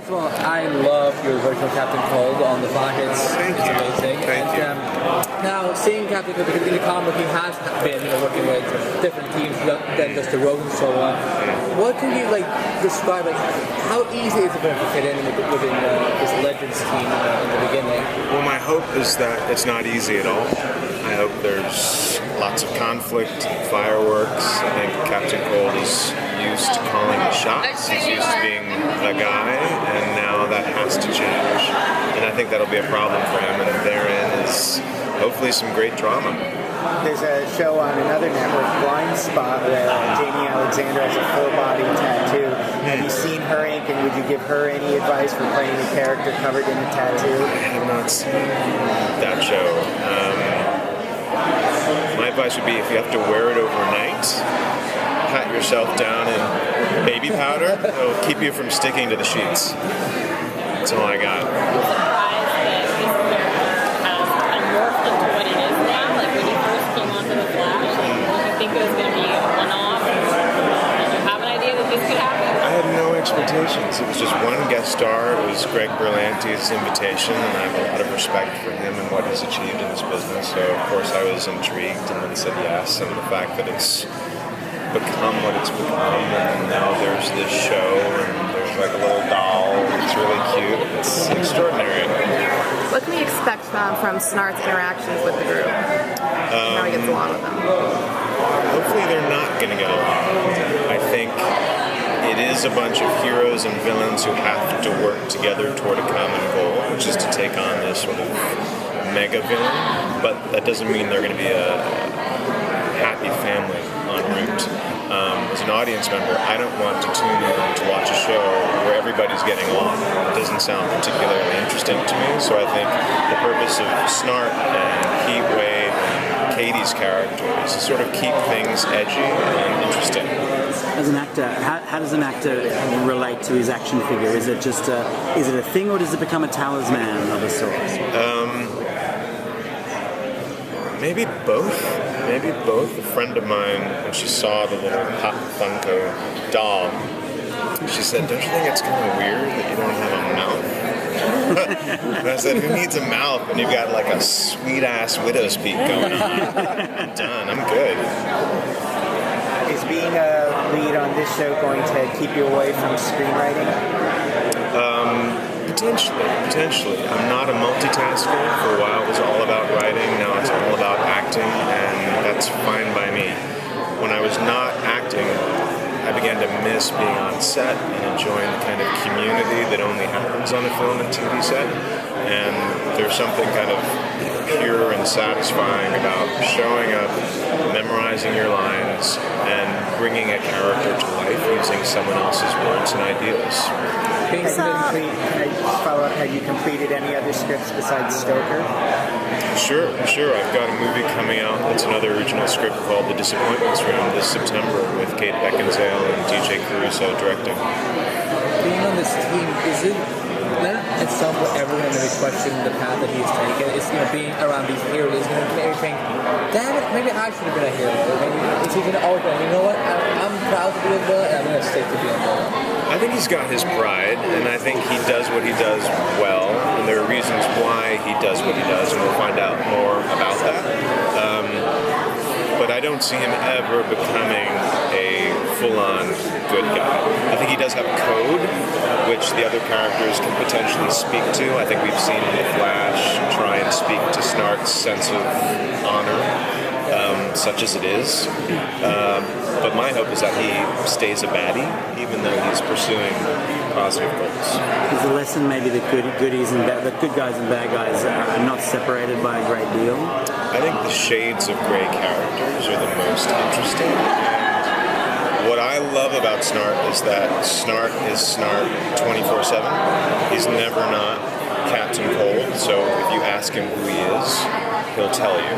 First of all, I love your version of Captain Cold on the Flash. It's amazing. Thank you. Now, seeing Captain Cold, because in the comic he has been working with different teams than just the Rogue and so on. What can you describe? How easy is it for him to fit in within this Legends team in the beginning? Well, my hope is that it's not easy at all. I hope there's lots of conflict, fireworks. I think Captain Cold is used to calling the shots. He's used to being the guy, and now that has to change. And I think that'll be a problem for him, and therein is hopefully some great drama. There's a show on another network, Blind Spot, where Jamie Alexander has a full body tattoo. Have you seen her ink, and would you give her any advice for playing a character covered in a tattoo? I have not seen that show. My advice would be, if you have to wear it overnight, pat yourself down in baby powder. It'll keep you from sticking to the sheets. That's all I got. Expectations. It was just one guest star. It was Greg Berlanti's invitation, and I have a lot of respect for him and what he's achieved in his business. So, of course, I was intrigued and then said yes. And the fact that it's become what it's become, and now there's this show, and there's a little doll. It's really cute. It's extraordinary. What can we expect from Snart's interactions with the group? How he gets along with them? Hopefully, they're not going to get along. I think it is a bunch of heroes and villains who have to work together toward a common goal, which is to take on this sort of mega villain. But that doesn't mean they're going to be a happy family en route. As an audience member, I don't want to tune in to watch a show where everybody's getting along. It doesn't sound particularly interesting to me, so I think the purpose of Snart and Heatwave and Katie's character is to sort of keep things edgy and interesting. As an actor, how does an actor relate to his action figure? Is it just is it a thing, or does it become a talisman of a sort? Maybe both. Maybe both. A friend of mine, when she saw the little Pop Funko doll, she said, "Don't you think it's kind of weird that you don't have a mouth?" And I said, "Who needs a mouth when you've got a sweet-ass widow's peak going on?" I'm done. I'm good. Is being a lead on this show going to keep you away from screenwriting? Potentially. I'm not a multitasker. For a while it was all about writing, now it's all about acting, and that's fine by me. When I was not acting, I began to miss being on set and enjoying the kind of community that only happens on a film and TV set. And there's something kind of pure and satisfying about showing up, memorizing your lines, and bringing a character to life using someone else's words and ideas. Have you completed any other scripts besides Stoker? Sure. I've got a movie coming out that's another original script called The Disappointments Room this September with Kate Beckinsale and DJ Caruso directing. Being on this team, is it at some point everyone going to be questioning the path that he's taken? It's being around these heroes is going to make me think, damn it, maybe I should have been a hero. Maybe is he going to always go, you know what? I'm proud to be a villain, and I'm going to stick to being a villain. I think he's got his pride, and I think he does what he does well, and there are reasons why he does what he does, and we'll find out more about that. But I don't see him ever becoming a full-on good guy. I think he does have a code, which the other characters can potentially speak to. I think we've seen the Flash try and speak to Snart's sense of honor, such as it is. But my hope is that he stays a baddie, even though he's pursuing positive goals. Is the lesson maybe that good guys and bad guys are not separated by a great deal? I think the shades of gray characters are the most interesting. What I love about Snart is that Snart is Snart 24/7. He's never not Captain Cold, so if you ask him who he is, he'll tell you.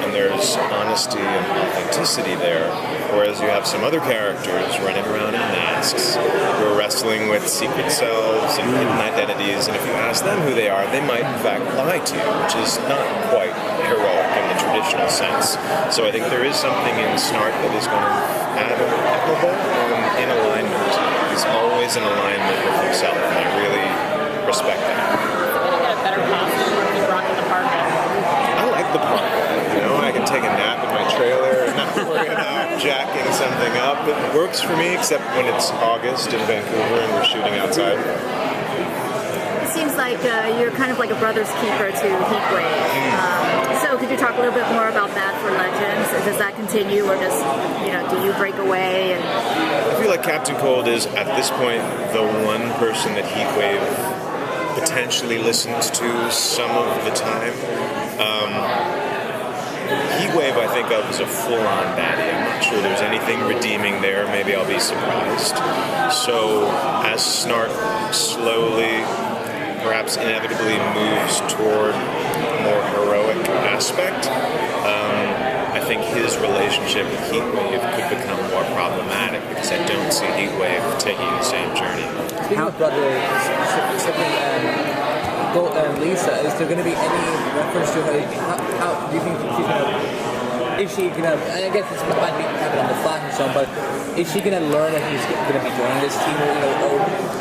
And there's honesty and authenticity there, whereas you have some other characters running around in masks who are wrestling with secret selves and hidden identities, and if you ask them who they are, they might in fact lie to you, which is not quite heroic in the traditional sense. So I think there is something in Snart that is going to admirable and in alignment. He's always in alignment with himself, and I really works for me, except when it's August in Vancouver and we're shooting outside. It seems like you're kind of like a brother's keeper to Heatwave. So could you talk a little bit more about that for Legends? Does that continue, or just, do you break away? And I feel like Captain Cold is, at this point, the one person that Heatwave potentially listens to some of the time. Heatwave, I think of as a full-on baddie. I'm not sure there's anything redeeming there. Maybe I'll be surprised. So, as Snart slowly, perhaps inevitably, moves toward a more heroic aspect, I think his relationship with Heatwave could become more problematic because I don't see Heatwave taking the same journey. Speaking of brothers, Lisa, is there going to be any reference to her? How do you think she's going to? Is she going to? I guess this might be happening on the Flash and so on, but is she going to learn that she's going to be joining this team, or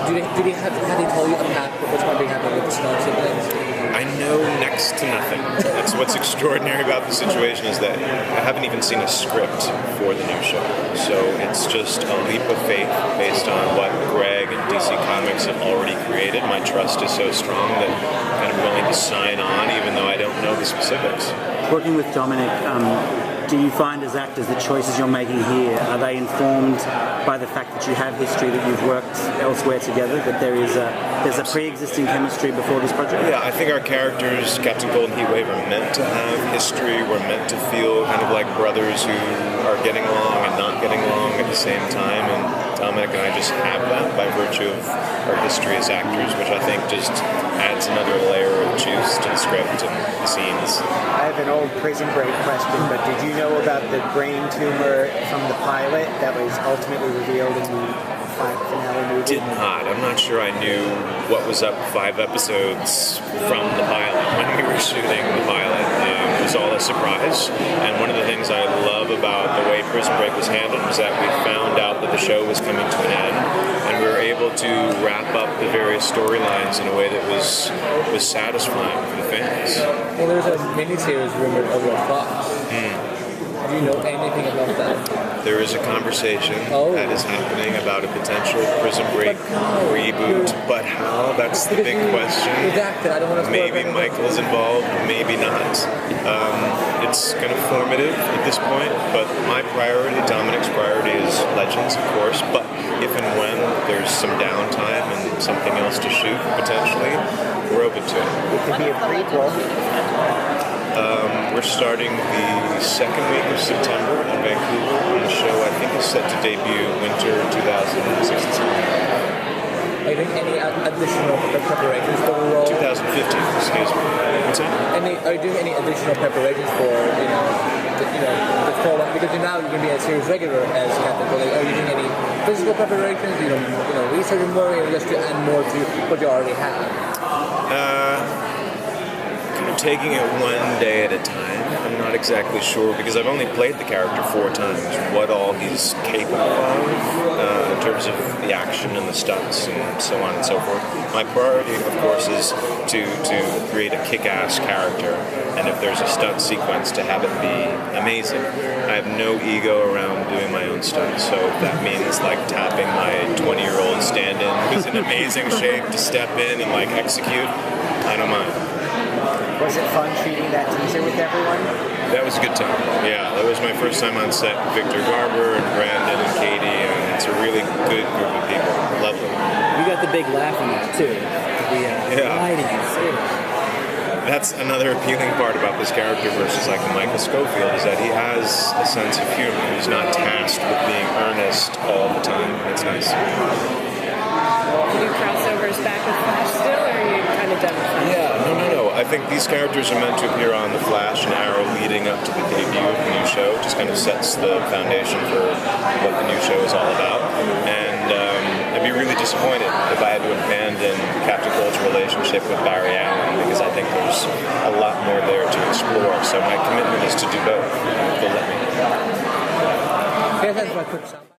have they told you a path of what's going to be happening with the Snow siblings? I know next to nothing. That's what's extraordinary about the situation, is that I haven't even seen a script for the new show. So it's just a leap of faith based on what Greg and DC Comics have already created. My trust is so strong that I'm willing to sign on even though I don't know the specifics. Working with Dominic, do you find as actors the choices you're making here, are they informed by the fact that you have history, that you've worked elsewhere together, that there's a pre-existing chemistry before this project? Yeah, I think our characters, Captain Cold and Heatwave, are meant to have history. We're meant to feel kind of like brothers who are getting along and not getting along at the same time, and Dominic and I just have that by virtue of our history as actors, which I think just adds another layer of juice to the script and the scenes. I have an old Prison Break question, but did you know about the brain tumor from the pilot that was ultimately revealed in the finale movie? Did not. I'm not sure I knew what was up 5 episodes from the pilot when we were shooting the pilot. It was all a surprise, and one of the things I love about the way Prison Break was handled was that we found out that the show was coming to an end, and we were able to wrap up the various storylines in a way that was satisfying for the fans. Well, there's a miniseries rumored over at Fox. Do you know anything about that? There is a conversation that is happening about a potential Prison Break reboot, but how? That's the big question. Redacted. I don't want to maybe Michael's involved, maybe not. It's kind of formative at this point, but my priority, Dominic's priority, is Legends, of course, but if and when there's some downtime and something else to shoot, potentially, we're open to it. It could be a prequel. We're starting the second week of September in Vancouver, and the show, I think, is set to debut winter 2016. Are you doing any additional preparations for the role? 2015, excuse me. What's that? Are you doing any additional preparations for, the fall? Because now you're going to be a series regular as Captain Cold. Are you doing any physical preparations, researching more, or just to add more to what you already have? Taking it one day at a time. I'm not exactly sure because I've only played the character 4 times. What all he's capable of in terms of the action and the stunts and so on and so forth. My priority, of course, is to create a kick-ass character, and if there's a stunt sequence, to have it be amazing. I have no ego around doing my own stunts, so if that means like tapping my 20-year-old stand-in who's in amazing shape to step in and execute, I don't mind. Was it fun shooting that teaser with everyone? That was a good time. Yeah, that was my first time on set with Victor Garber and Brandon and Katie, and it's a really good group of people. Lovely. You got the big laugh in that too. The lighting. That's another appealing part about this character versus Michael Scofield, is that he has a sense of humor. He's not tasked with being earnest all the time. It's nice. Do you do crossovers back with Flash still, or are you kind of done with Flash? Yeah, no. I think these characters are meant to appear on The Flash and Arrow leading up to the debut of the new show. Just kind of sets the foundation for what the new show is all about. And I'd be really disappointed if I had to abandon Captain Cold's relationship with Barry Allen, because I think there's a lot more there to explore. So my commitment is to do both. They'll let me. Here's my quick